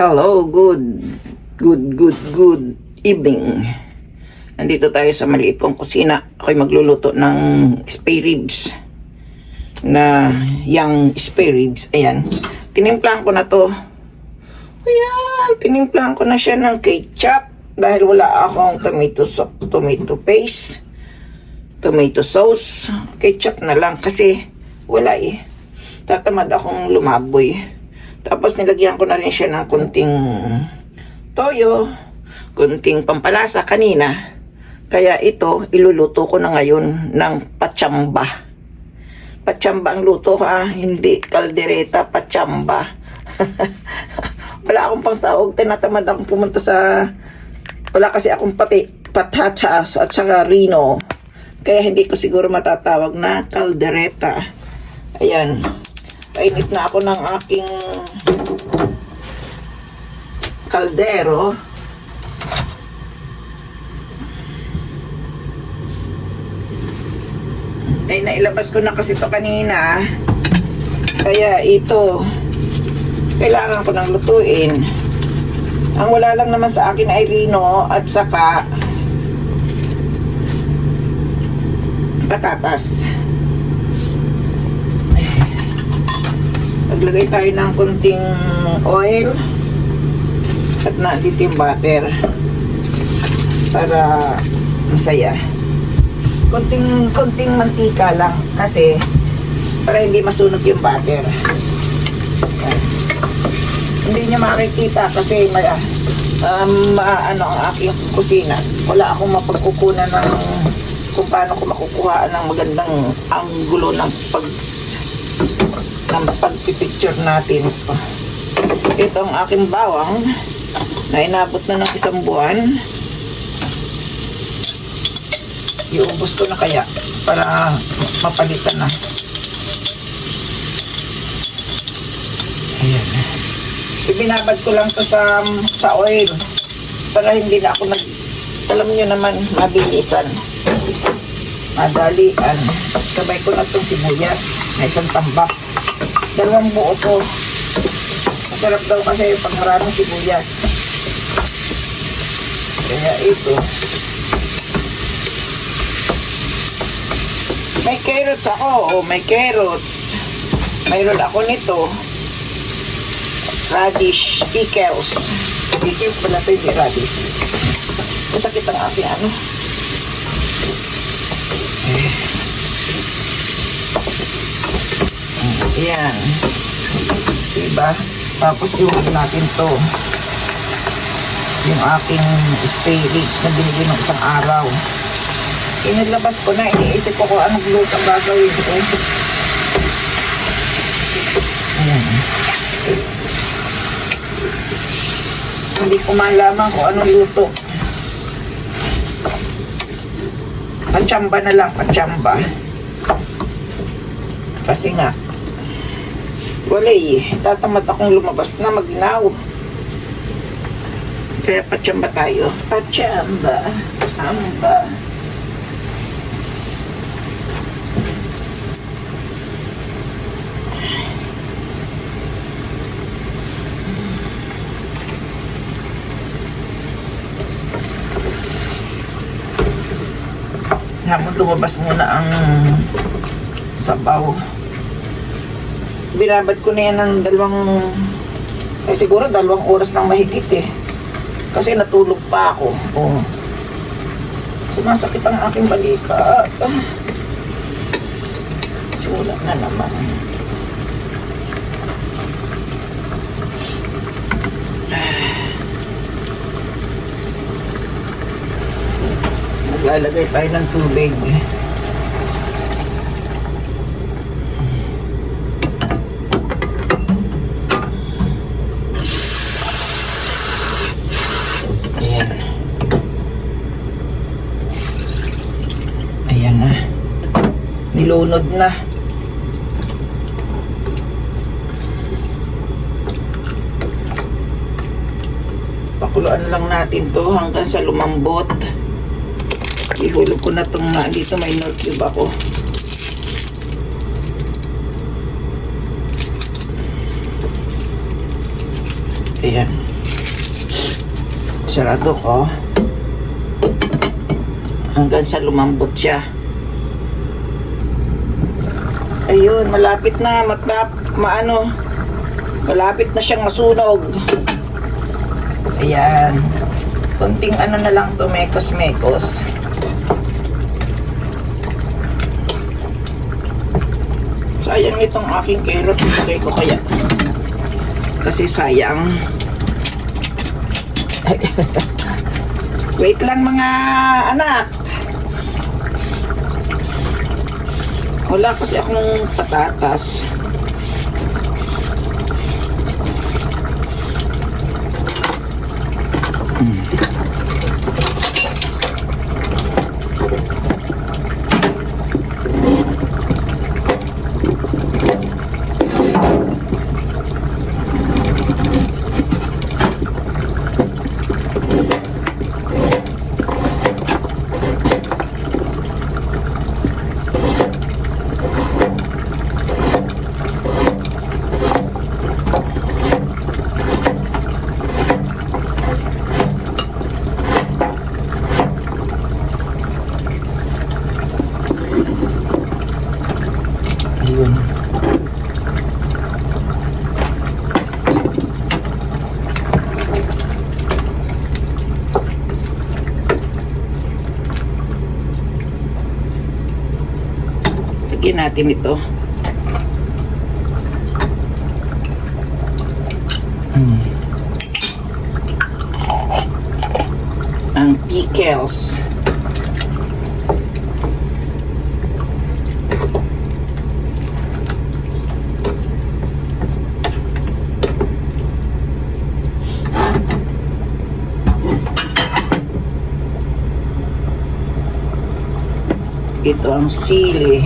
Hello, good evening. Nandito tayo sa maliit kong kusina. Ako'y magluluto ng spare ribs. Na young spare ribs. Ayan. Tinimplahan ko na to. Ayan. Tinimplahan ko na siya ng ketchup. Dahil wala akong tomato paste. Tomato sauce. Ketchup na lang kasi wala eh. Tatamad akong lumaboy. Tapos nilagyan ko na rin siya ng kunting toyo, kunting pampalasa kanina. Kaya ito, iluluto ko na ngayon ng patsamba. Patsamba ang luto ha, hindi kaldereta, patsamba. Wala akong pangsahog, tinatamad akong pumunta sa... Wala kasi akong patatas at saka rino. Kaya hindi ko siguro matatawag na kaldereta. Ayan. Painit na ako ng aking kaldero. Ay, nailabas ko na kasi ito kanina. Kaya ito, kailangan ko nang lutuin. Ang wala lang naman sa akin ay rino at saka patatas. Maglagay tayo ng kunting oil at nandito yung butter para masaya. Kunting mantika lang kasi para hindi masunog yung butter. Hindi niya makikita kasi ano ang aking kusina. Wala akong mapagkukunan ng kung paano ko makukuha ng magandang anggulo ng pagpipicture natin. Ito ang aking bawang na inabot na ng 1 buwan. Iubos ko na kaya para mapalitan na. Ayan. Ibinabad ko lang to sa oil para hindi na ako alam nyo naman, mabilisan, madalian. Sabay ko na itong sibuyas na 1 tambak. 2 buo to. Masarap daw kasi pag maraming sibuyas. Kaya ito. May carrots ako. Oh, may carrots. Mayroon ako nito. Radish pickles. Pickles pala ito yung radish. Masakit ang aking ano. Ayan. Diba? Tapos iwan natin to. Yung aking spare ribs na binigyan ng 1 araw. Inilabas ko na. Iniisip ko kung anong luto ang gagawin ko. Ayan. Hindi ko malaman kung anong luto. Patsamba na lang. Patsamba. Kasi nga wala eh. Tatamad akong lumabas na magnaw. Kaya patsamba tayo. Patsamba. Amba. Hamon lumabas muna ang sabaw. Binabad ko na yan ng siguro 2 oras nang mahigit eh. Kasi natulog pa ako. Oh. Sumasakit ang aking balikat. Simula na naman. Maglalagay tayo ng tubig. Ayan na. Nilunod na. Pakuluan lang natin to hanggang sa lumambot. Ihulog ko na itong dito may Knorr cube ako. Ayan. Sarado ko. Hanggang sa lumambot siya. Ayun, malapit na. Malapit na siyang masunog. Ayan. Kunting ano na lang to, mekos-mekos. Sayang itong aking carrot. Ilagay ko kaya. Kasi sayang. Wait lang mga anak. Wala kasi akong patatas. Ayun. Lagyan natin ito. Ang pickles. Ito ang sili.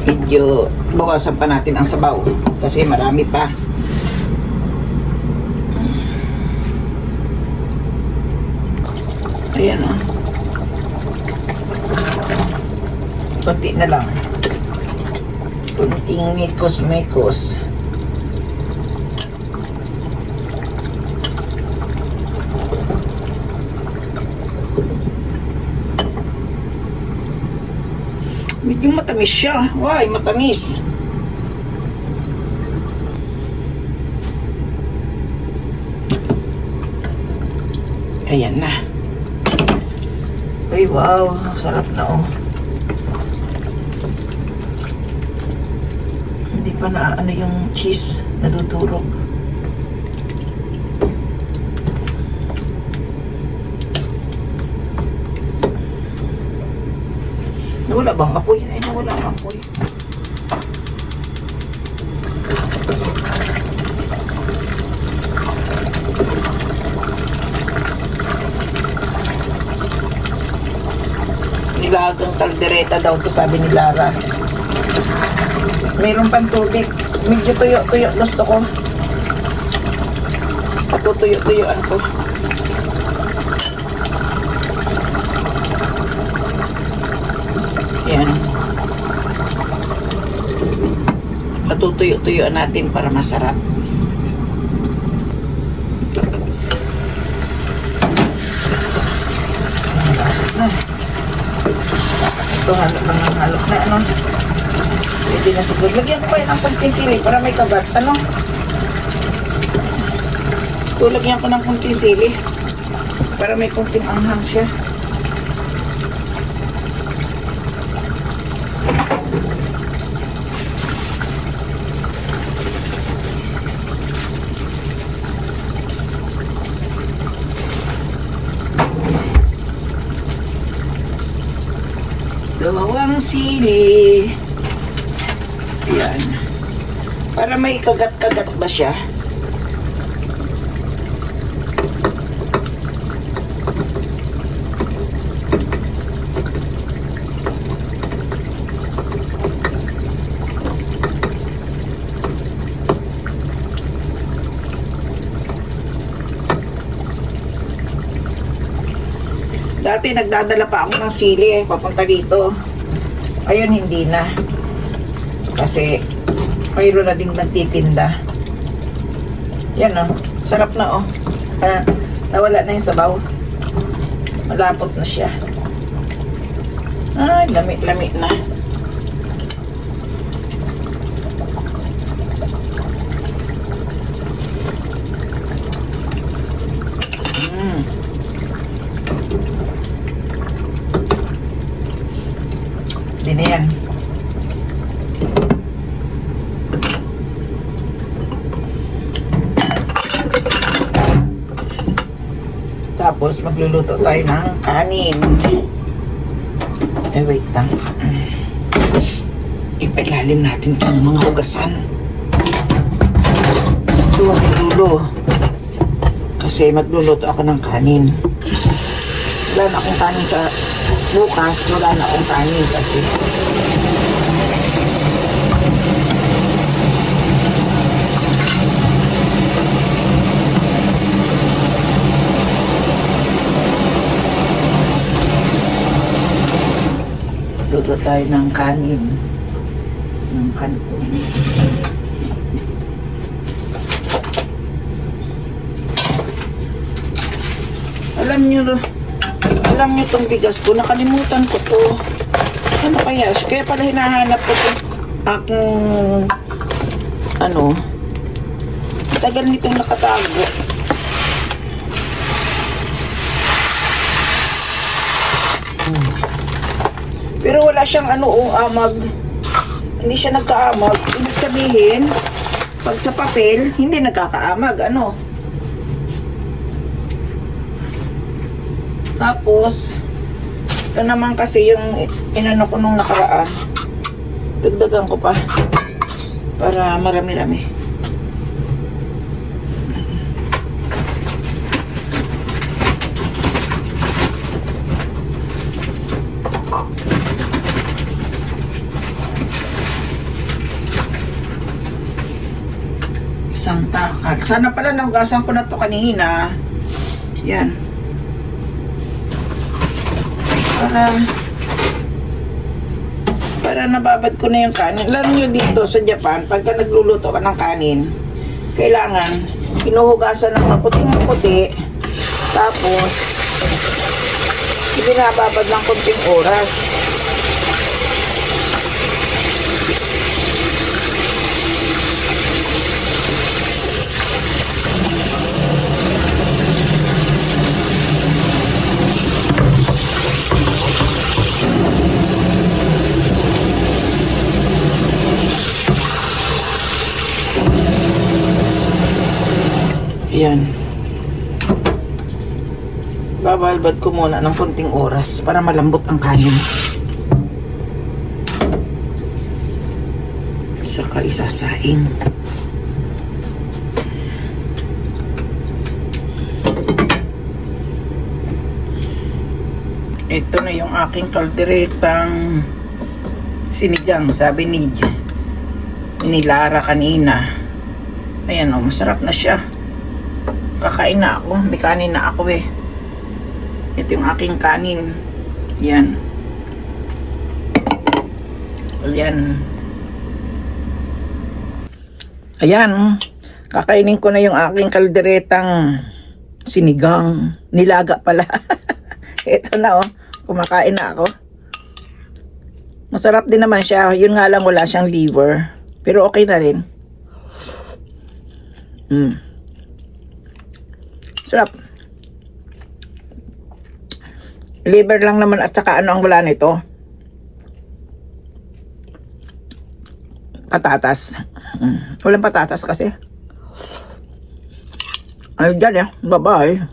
Medyo bawasan pa natin ang sabaw kasi marami pa. Ayan o. Kunti na lang. Kunting mekos-mekos. Medyo matamis siya. Why, matamis. Ayan na. Ay, wow. Sarap na oh. Hindi pa na ano yung cheese. Nadudurog. Nawala bang apoy? Ay, nawala ang apoy. Nilagang kaldereta daw to, sabi ni Lara. Mayroon pang tubig. Medyo tuyo-tuyo gusto ko. Patutuyo-tuyoan ko. Yan. Patutuyo-tuyoan natin para masarap. Ito halok lang ng halok na ano. Pwede na siguro. Lagyan ko kayo ng kunting sili para may kagat. Ano? Ito, lagyan ko ng kunting sili para may kunting anghang siya. Dalawang sili. Ayan. Para may kagat-kagat ba siya? Dati nagdadala pa ako ng sili papunta dito. Ayun, hindi na. Kasi, mayroon na ding nagtitinda. Yan o. Sarap na o. Nawala na yung sabaw. Malapot na siya. Ay, lamig-lamig na. Di na yan. Tapos magluluto tayo ng kanin. Wait lang. Ipailalim natin itong mga hugasan. Ito ang lulo. Kasi magluluto ako ng kanin. Wala na akong kanin sa bukas. Wala na akong kanin kasi luto tayo ng kanin. Ng kanton. Alam nyo itong bigas ko, nakalimutan ko to. Ano kaya? Kaya pala hinahanap ko itong aking tagal nitong nakatago. Pero wala siyang amag. Hindi siya nagkaamag. Ibig sabihin, pag sa papel, hindi nagkakaamag. Tapos, ito naman kasi yung inano ko nung nakaraan. Dagdagan ko pa. Para marami-rami. Isang takal. Sana pala nahugasan ko na to kanina. Yan. Para nababad ko na yung kanin. Alam nyo dito sa Japan, pagka nagluluto ka ng kanin, kailangan hinuhugasan ng maputing-maputi, tapos ibinababad ng konting oras. Ayan. Babalbad ko muna ng konting oras para malambot ang kanin. Saka isasaing. Ito na yung aking kalderetang sinigang, sabi ni Lara kanina. Ayan o, masarap na siya. Kakain na ako. May kanin na ako eh. Ito yung aking kanin. Yan. Yan. Ayan. Kakainin ko na yung aking kalderetang sinigang. Nilaga pala. Ito na oh. Kumakain na ako. Masarap din naman siya. Yun nga lang wala siyang liver. Pero okay na rin. Sarap. Liver lang naman at saka ang wala nito? Patatas. Walang patatas kasi. Ay, dyan babae.